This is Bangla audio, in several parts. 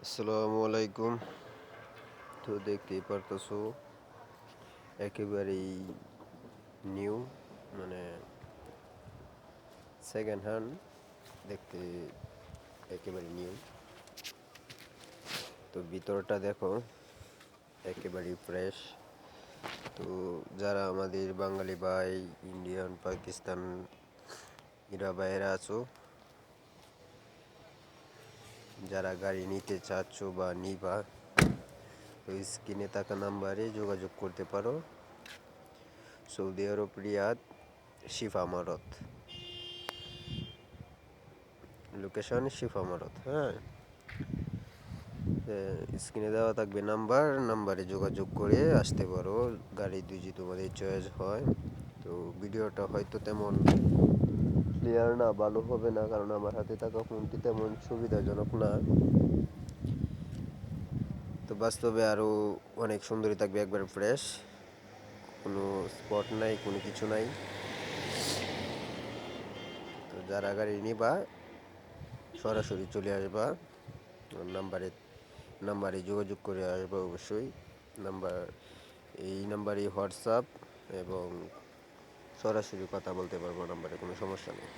আসসালামু আলাইকুম। তো দেখতেই পারতেছো একেবারেই নিউ, মানে সেকেন্ড হ্যান্ড দেখতে একেবারে নিউ। তো ভিতরটা দেখো একেবারেই ফ্রেশ। তো যারা আমাদের বাঙালি ভাই, ইন্ডিয়ান, পাকিস্তান এরা বাইরে আছো, যারা গাড়ি নিতে চাচ্ছ বা নিবা, তো স্ক্রিনে থাকা নাম্বারে যোগাযোগ করতে পারো। সৌদি আরব, রিয়াদ, শিফা মারত, লোকেশন শিফা মারত। হ্যাঁ, স্ক্রিনে দেওয়া থাকবে নাম্বারে যোগাযোগ করে আসতে পারো। গাড়ি যদি তোমাদের চয়েস হয়। তো ভিডিওটা হয়তো তেমন ক্লিয়ার না, ভালো হবে না, কারণ আমার হাতে থাকা ফোনটি তেমন সুবিধাজনক না। তো বাস্তবে আরও অনেক সুন্দরী থাকবে, একবার ফ্রেশ, কোনো স্পট নাই, কোনো কিছু নাই। তো যারা গাড়ি নিবা সরাসরি চলে আসবা, নাম্বারে নাম্বারে যোগাযোগ করে আসবা অবশ্যই। নাম্বার এই নাম্বারই হোয়াটসঅ্যাপ, এবং সরাসরি কথা বলতে পারবো নাম্বারে, কোনো সমস্যা নেই।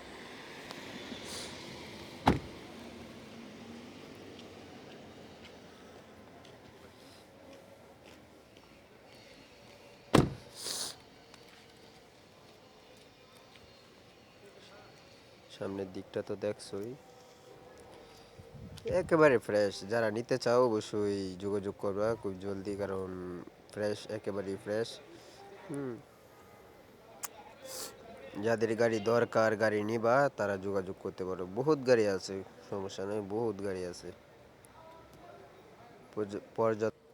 সামনের দিকটা তো দেখছোই, একেবারে ফ্রেশ। যারা নিতে চাও অবশ্যই যোগাযোগ করবা খুব জলদি, কারণ ফ্রেশ, একেবারেই ফ্রেশ। হুম, যাদের গাড়ি দরকার, গাড়ি নিবা, তারা যোগাযোগ করতে পারো। বহুত গাড়ি আছে, সমস্যা নেই, বহুত গাড়ি আছে, পর্যাপ্ত